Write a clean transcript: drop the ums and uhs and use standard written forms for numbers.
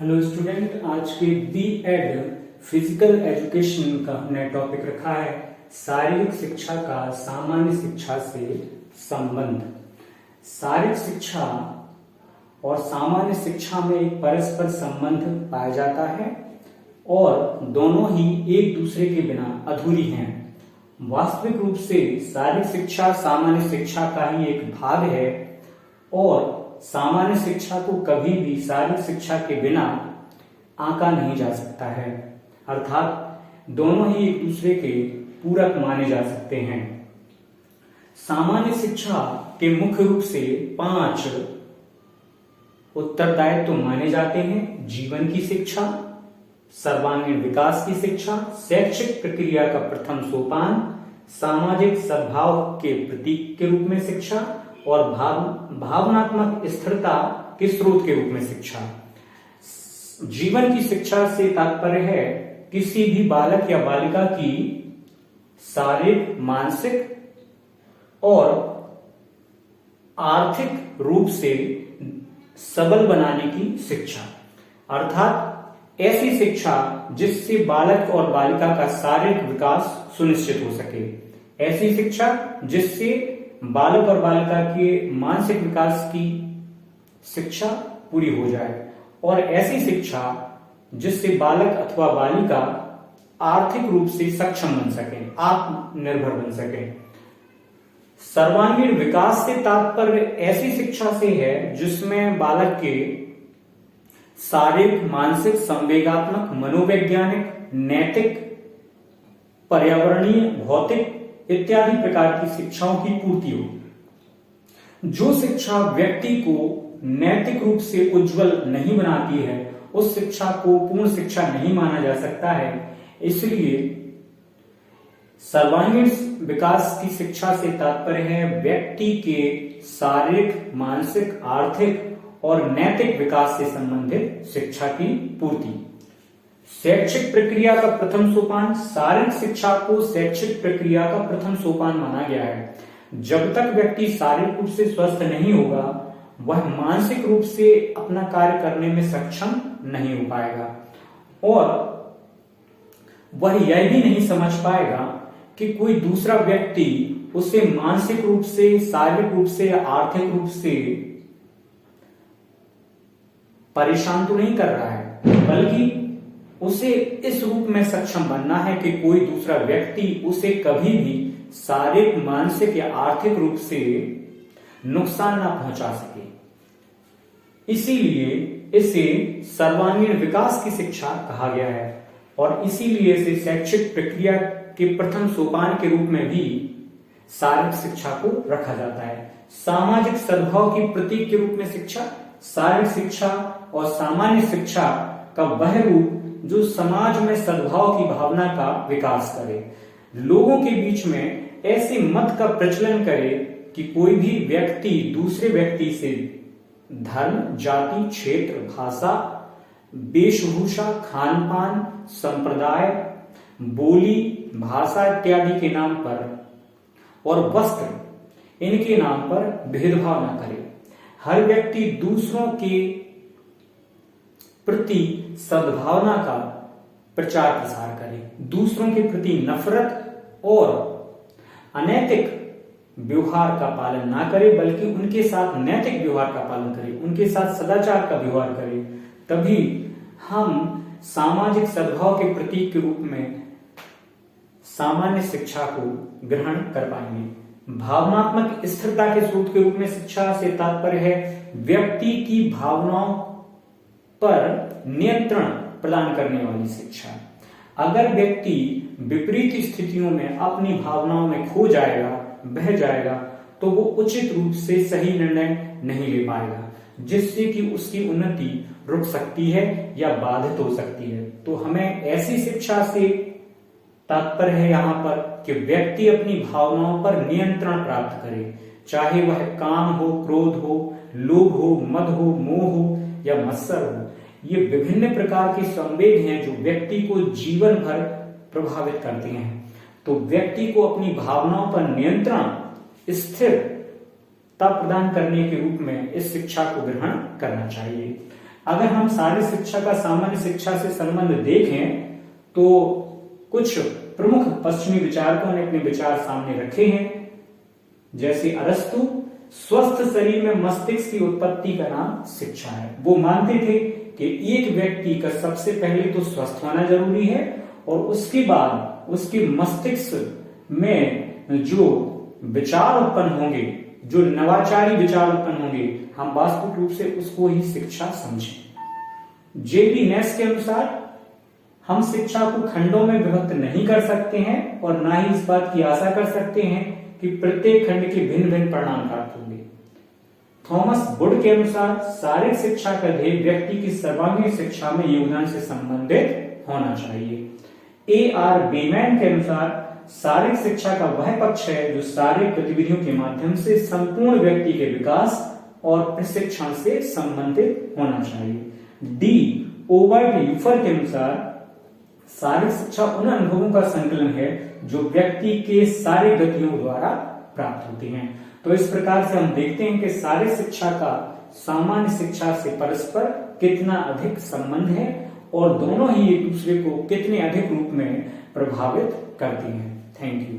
Hello student, आज के B Ed physical education का हमने टॉपिक रखा है शारीरिक शिक्षा का सामान्य शिक्षा से संबंध। शारीरिक शिक्षा और सामान्य शिक्षा में एक परस्पर संबंध पाया जाता है और दोनों ही एक दूसरे के बिना अधूरी हैं। वास्तविक रूप से शारीरिक शिक्षा सामान्य शिक्षा का ही एक भाग है और सामान्य शिक्षा को कभी भी शारीरिक शिक्षा के बिना आंका नहीं जा सकता है, अर्थात दोनों ही एक दूसरे के पूरक माने जा सकते हैं। सामान्य शिक्षा के मुख्य रूप से 5 उत्तरदायित्व माने जाते हैं: जीवन की शिक्षा, सर्वांगीण विकास की शिक्षा, शैक्षिक प्रक्रिया का प्रथम सोपान, सामाजिक सद्भाव के प्रतीक के रूप में शिक्षा और भावनात्मक स्थिरता के स्रोत के रूप में शिक्षा। जीवन की शिक्षा से तात्पर्य है किसी भी बालक या बालिका की शारीरिक, मानसिक और आर्थिक रूप से सबल बनाने की शिक्षा, अर्थात ऐसी शिक्षा जिससे बालक और बालिका का शारीरिक विकास सुनिश्चित हो सके, ऐसी शिक्षा जिससे बालक और बालिका के मानसिक विकास की शिक्षा पूरी हो जाए और ऐसी शिक्षा जिससे बालक अथवा बालिका आर्थिक रूप से सक्षम बन सके, आत्मनिर्भर बन सके। सर्वांगीण विकास से तात्पर्य ऐसी शिक्षा से है जिसमें बालक के शारीरिक, मानसिक, संवेगात्मक, मनोवैज्ञानिक, नैतिक, पर्यावरणीय, भौतिक इत्यादि प्रकार की शिक्षाओं की पूर्ति हो। जो शिक्षा व्यक्ति को नैतिक रूप से उज्जवल नहीं बनाती है उस शिक्षा को पूर्ण शिक्षा नहीं माना जा सकता है। इसलिए सर्वांगीण विकास की शिक्षा से तात्पर्य है व्यक्ति के शारीरिक, मानसिक, आर्थिक और नैतिक विकास से संबंधित शिक्षा की पूर्ति। शैक्षिक प्रक्रिया का प्रथम सोपान, शारीरिक शिक्षा को शैक्षिक प्रक्रिया का प्रथम सोपान माना गया है। जब तक व्यक्ति शारीरिक रूप से स्वस्थ नहीं होगा वह मानसिक रूप से अपना कार्य करने में सक्षम नहीं हो पाएगा और वह यह भी नहीं समझ पाएगा कि कोई दूसरा व्यक्ति उसे मानसिक रूप से, शारीरिक रूप से या आर्थिक रूप से परेशान तो नहीं कर रहा है, बल्कि उसे इस रूप में सक्षम बनना है कि कोई दूसरा व्यक्ति उसे कभी भी शारीरिक, मानसिक या आर्थिक रूप से नुकसान ना पहुंचा सके। इसीलिए इसे सर्वांगीण विकास की शिक्षा कहा गया है और इसीलिए इसे शैक्षिक प्रक्रिया के प्रथम सोपान के रूप में भी शारीरिक शिक्षा को रखा जाता है। सामाजिक सद्भाव की प्रतीक के रूप में शिक्षा, शारीरिक शिक्षा और सामान्य शिक्षा का वह रूप जो समाज में सद्भाव की भावना का विकास करे, लोगों के बीच में ऐसे मत का प्रचलन करे कि कोई भी व्यक्ति दूसरे व्यक्ति से धर्म, जाति, क्षेत्र, भाषा, वेशभूषा, खान पान, संप्रदाय, बोली, भाषा इत्यादि के नाम पर और वस्त्र इनके नाम पर भेदभाव न करे। हर व्यक्ति दूसरों के प्रति सद्भावना का प्रचार प्रसार करे, दूसरों के प्रति नफरत और अनैतिक व्यवहार का पालन ना करे बल्कि उनके साथ नैतिक व्यवहार का पालन करे, उनके साथ सदाचार का व्यवहार करे। तभी हम सामाजिक सद्भाव के प्रतीक के रूप में सामान्य शिक्षा को ग्रहण कर पाएंगे। भावनात्मक स्थिरता के स्रोत के रूप में शिक्षा से तात्पर्य है व्यक्ति की भावनाओं पर नियंत्रण प्रदान करने वाली शिक्षा। अगर व्यक्ति विपरीत स्थितियों में अपनी भावनाओं में खो जाएगा, बह जाएगा, तो वो उचित रूप से सही निर्णय नहीं ले पाएगा, जिससे कि उसकी उन्नति रुक सकती है या बाधित हो सकती है। तो हमें ऐसी शिक्षा से तात्पर्य है यहाँ पर कि व्यक्ति अपनी भावनाओं पर नियंत्रण प्राप्त करे, चाहे वह काम हो, क्रोध हो, लोभ हो, मद हो, मोह हो या मत्सर हो। ये विभिन्न प्रकार के संवेग हैं जो व्यक्ति को जीवन भर प्रभावित करते हैं। तो व्यक्ति को अपनी भावनाओं पर नियंत्रण, स्थिरता प्रदान करने के रूप में इस शिक्षा को ग्रहण करना चाहिए। अगर हम शारीरिक शिक्षा का सामान्य शिक्षा से संबंध देखें तो कुछ प्रमुख पश्चिमी विचारकों ने अपने विचार सामने रखे हैं। जैसे अरस्तु, स्वस्थ शरीर में मस्तिष्क की उत्पत्ति का नाम शिक्षा है। वो मानते थे कि एक व्यक्ति का सबसे पहले तो स्वस्थ होना जरूरी है और उसके बाद उसके मस्तिष्क में जो विचार उत्पन्न होंगे, जो नवाचारी विचार उत्पन्न होंगे, हम वास्तविक रूप से उसको ही शिक्षा समझें। जेबी नेस के अनुसार हम शिक्षा को खंडों में विभक्त नहीं कर सकते हैं और ना ही इस बात की आशा कर सकते हैं कि प्रत्येक खंड के भिन्न भिन्न परिणाम प्राप्त होंगे। थॉमस वुड के अनुसार शारीरिक शिक्षा का ध्येय व्यक्ति की सर्वांगीण शिक्षा में योगदान से संबंधित होना चाहिए। A.R. बेमैन के अनुसार शारीरिक शिक्षा का वह पक्ष है जो शारीरिक गतिविधियों के माध्यम से संपूर्ण व्यक्ति के विकास और प्रशिक्षण से संबंधित होना चाहिए। डी. ओबर्ट यूफर के अनुसार शारीरिक शिक्षा उन अनुभवों का संकलन है जो व्यक्ति के शारीरिक गतियों द्वारा प्राप्त होती हैं। तो इस प्रकार से हम देखते हैं कि शारीरिक शिक्षा का सामान्य शिक्षा से परस्पर कितना अधिक संबंध है और दोनों ही एक दूसरे को कितने अधिक रूप में प्रभावित करती हैं। Thank you.